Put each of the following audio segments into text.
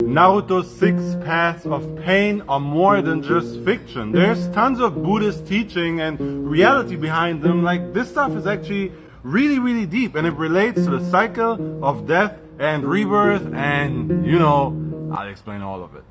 Naruto's 6 paths of pain are more than just fiction. There's tons of Buddhist teaching and reality behind them. Like, this stuff is actually really deep, and it relates to the cycle of death and rebirth, and I'll explain all of it.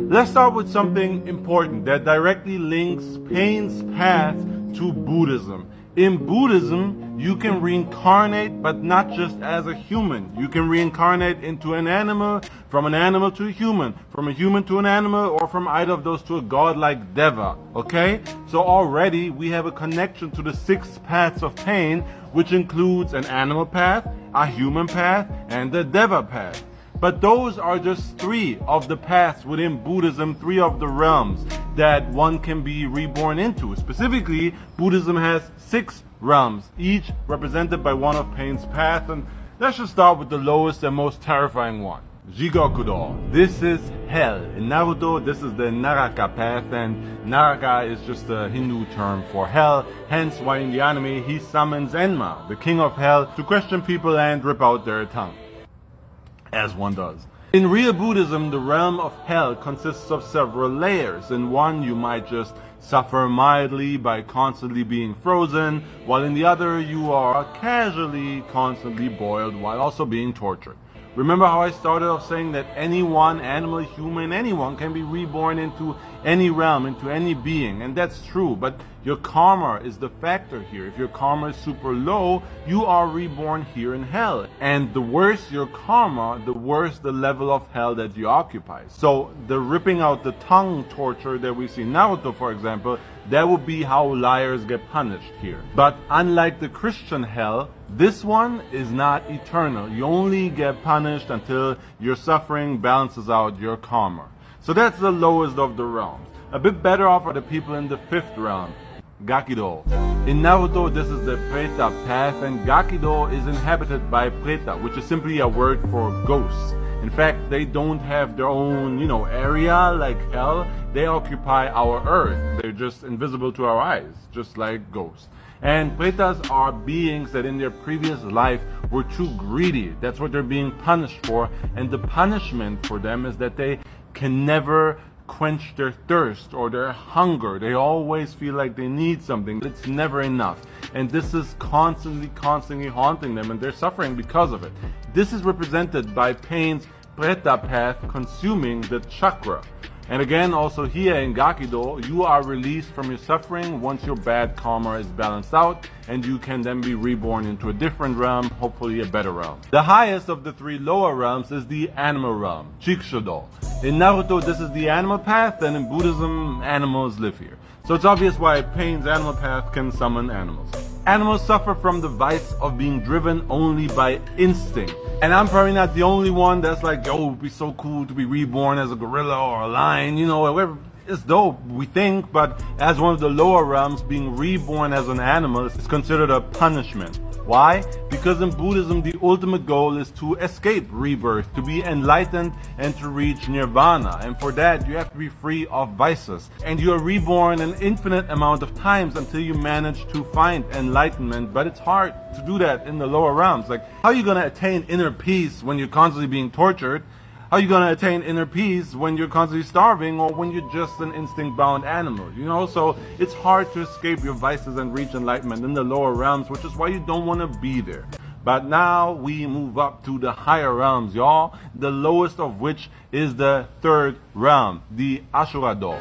Let's start with something important that directly links pain's path to Buddhism. In Buddhism, you can reincarnate, but not just as a human. You can reincarnate into an animal, from an animal to a human, from a human to an animal, or from either of those to a godlike deva, okay? So already we have a connection to the 6 paths of pain, which includes an animal path, a human path, and the deva path. But those are just 3 of the paths within Buddhism, 3 of the realms that one can be reborn into. Specifically, Buddhism has 6 realms, each represented by one of pain's paths, and let's just start with the lowest and most terrifying one. Jigokudo. This is hell. In Naruto, this is the Naraka path, and Naraka is just a Hindu term for hell, hence why in the anime he summons Enma, the king of hell, to question people and rip out their tongue. As one does. In real Buddhism, the realm of hell consists of several layers. In one, you might just suffer mildly by constantly being frozen, while in the other, you are casually, constantly boiled while also being tortured. Remember how I started off saying that anyone, animal, human, anyone can be reborn into any realm, into any being, and that's true, but your karma is the factor here. If your karma is super low, you are reborn here in hell. And the worse your karma, the worse the level of hell that you occupy. So the ripping out the tongue torture that we see in Naruto, for example, that would be how liars get punished here. But unlike the Christian hell, this one is not eternal. You only get punished until your suffering balances out your karma. So that's the lowest of the realms. A bit better off are the people in the 5th realm, Gakido. In Naruto, this is the Preta path, and Gakido is inhabited by Preta, which is simply a word for ghosts. In fact, they don't have their own, area like hell. They occupy our earth. They're just invisible to our eyes, just like ghosts. And Pretas are beings that in their previous life were too greedy. That's what they're being punished for. And the punishment for them is that they can never quench their thirst or their hunger. They always feel like they need something. It's never enough. And this is constantly haunting them, and they're suffering because of it. This is represented by pain's Preta path consuming the chakra. And again, also here in Gakido, you are released from your suffering once your bad karma is balanced out, and you can then be reborn into a different realm, hopefully a better realm. The highest of the 3 lower realms is the animal realm, Chikshodo. In Naruto, this is the animal path, and in Buddhism, animals live here. So it's obvious why Pain's animal path can summon animals. Animals suffer from the vice of being driven only by instinct. And I'm probably not the only one that's like, yo, it'd be so cool to be reborn as a gorilla or a lion, it's dope, we think, but as one of the lower realms, being reborn as an animal is considered a punishment. Why? Because in Buddhism, the ultimate goal is to escape rebirth, to be enlightened, and to reach nirvana. And for that, you have to be free of vices. And you are reborn an infinite amount of times until you manage to find enlightenment. But it's hard to do that in the lower realms. Like, how are you going to attain inner peace when you're constantly being tortured? How are you going to attain inner peace when you're constantly starving, or when you're just an instinct-bound animal? So it's hard to escape your vices and reach enlightenment in the lower realms, which is why you don't want to be there. But now we move up to the higher realms, y'all. The lowest of which is the 3rd realm, the Ashura-do.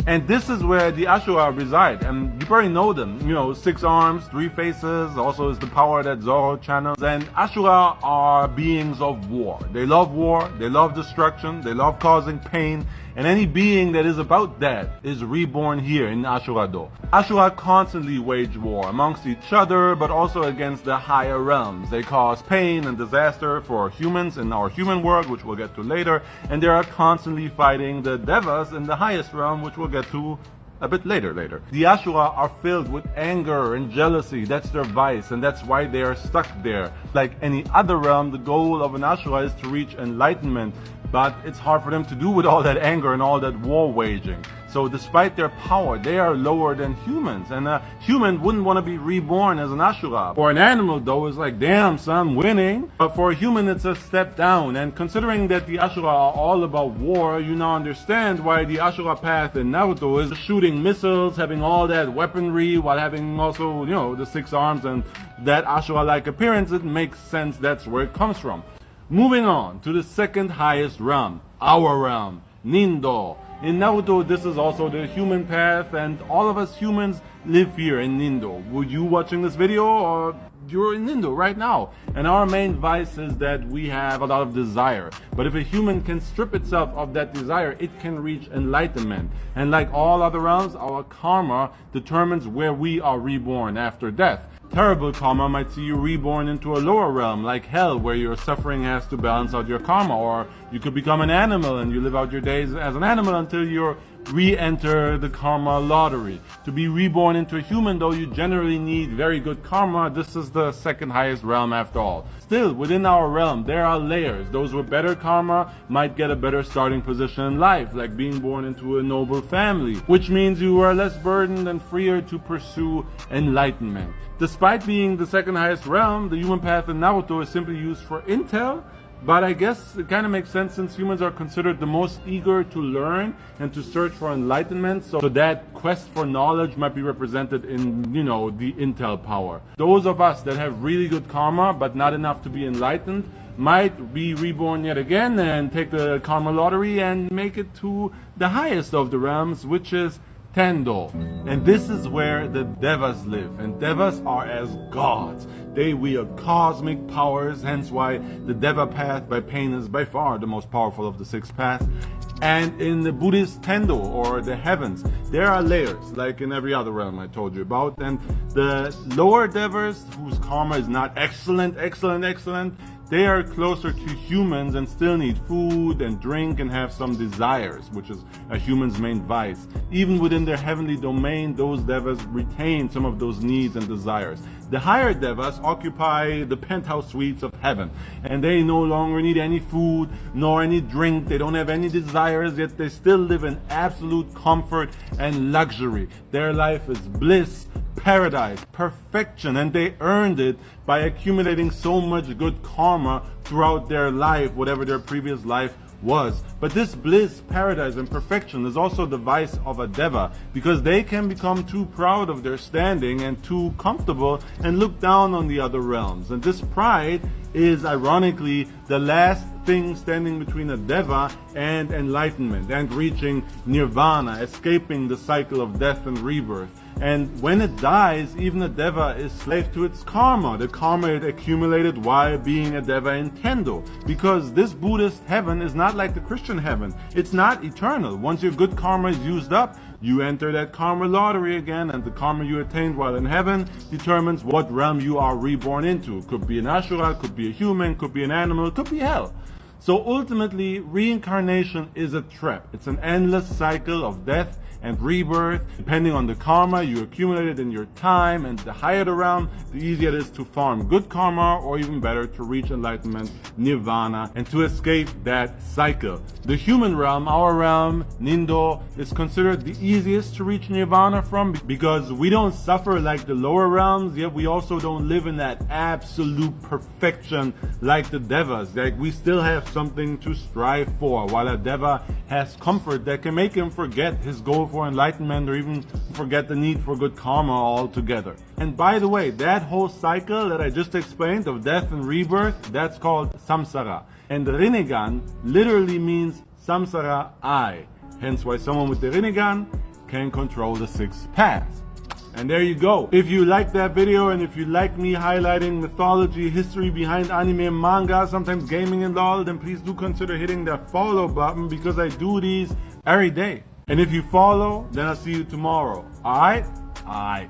And this is where the Ashura reside, and you probably know them. 6 arms, 3 faces, also is the power that Zoro channels. And Ashura are beings of war. They love destruction, they love causing pain, and any being that is about that is reborn here in Ashura-do. Ashura constantly wage war amongst each other, but also against the higher realms. They cause pain and disaster for humans in our human world, which we'll get to later, and they are constantly fighting the devas in the highest realm, which we'll get to a bit later. The Ashura are filled with anger and jealousy. That's their vice, and that's why they are stuck there. Like any other realm, the goal of an Ashura is to reach enlightenment, but it's hard for them to do with all that anger and all that war waging. So despite their power, they are lower than humans, and a human wouldn't want to be reborn as an Ashura. For an animal though, it's like, damn son, winning. But for a human, it's a step down. And considering that the Ashura are all about war, you now understand why the Ashura path in Naruto is shooting missiles, having all that weaponry, while having also, the 6 arms and that Ashura-like appearance. It makes sense, that's where it comes from. Moving on to the second highest realm, our realm, Nindo. In Naruto, this is also the human path, and all of us humans live here in Nindo. Were you watching this video, or you're in Nindo right now? And our main vice is that we have a lot of desire. But if a human can strip itself of that desire, it can reach enlightenment. And like all other realms, our karma determines where we are reborn after death. Terrible karma might see you reborn into a lower realm, like hell, where your suffering has to balance out your karma. Or you could become an animal and you live out your days as an animal until you re-enter the karma lottery. To be reborn into a human, though, you generally need very good karma. This is the second highest realm after all. Still, within our realm, there are layers. Those with better karma might get a better starting position in life, like being born into a noble family, which means you are less burdened and freer to pursue enlightenment. Despite being the second highest realm, the human path in Naruto is simply used for intel, but I guess it kind of makes sense since humans are considered the most eager to learn and to search for enlightenment, so that quest for knowledge might be represented in, the intel power. Those of us that have really good karma but not enough to be enlightened might be reborn yet again and take the karma lottery and make it to the highest of the realms, which is Tendo. And this is where the Devas live, and Devas are as gods. They wield cosmic powers, hence why the Deva path by Pain is by far the most powerful of the 6 paths. And in the Buddhist Tendo, or the heavens, there are layers, like in every other realm I told you about. And the lower Devas, whose karma is not excellent, they are closer to humans and still need food and drink and have some desires, which is a human's main vice. Even within their heavenly domain, those Devas retain some of those needs and desires. The higher Devas occupy the penthouse suites of heaven, and they no longer need any food nor any drink. They don't have any desires, yet they still live in absolute comfort and luxury. Their life is bliss, paradise, perfection, and they earned it by accumulating so much good karma throughout their life, whatever their previous life was. But this bliss, paradise, and perfection is also the vice of a Deva, because they can become too proud of their standing and too comfortable and look down on the other realms. And this pride is ironically the last thing standing between a Deva and enlightenment and reaching nirvana, escaping the cycle of death and rebirth. And when it dies, even a Deva is slave to its karma, the karma it accumulated while being a Deva in Tendo. Because this Buddhist heaven is not like the Christian heaven. It's not eternal. Once your good karma is used up, you enter that karma lottery again, and the karma you attained while in heaven determines what realm you are reborn into. Could be an Ashura, could be a human, could be an animal, could be hell. So ultimately, reincarnation is a trap. It's an endless cycle of death and rebirth, depending on the karma you accumulated in your time. And the higher the realm, the easier it is to farm good karma, or even better, to reach enlightenment, nirvana, and to escape that cycle. The human realm, our realm, Nindo, is considered the easiest to reach nirvana from, because we don't suffer like the lower realms, yet we also don't live in that absolute perfection like the Devas. Like, we still have something to strive for, while a Deva has comfort that can make him forget his goal for enlightenment, or even forget the need for good karma altogether. And by the way, that whole cycle that I just explained of death and rebirth, that's called samsara. And the Rinnegan literally means samsara I. Hence why someone with the Rinnegan can control the 6 paths. And there you go. If you like that video, and if you like me highlighting mythology, history behind anime and manga, sometimes gaming and all, then please do consider hitting that follow button, because I do these every day. And if you follow, then I'll see you tomorrow. Alright? Alright.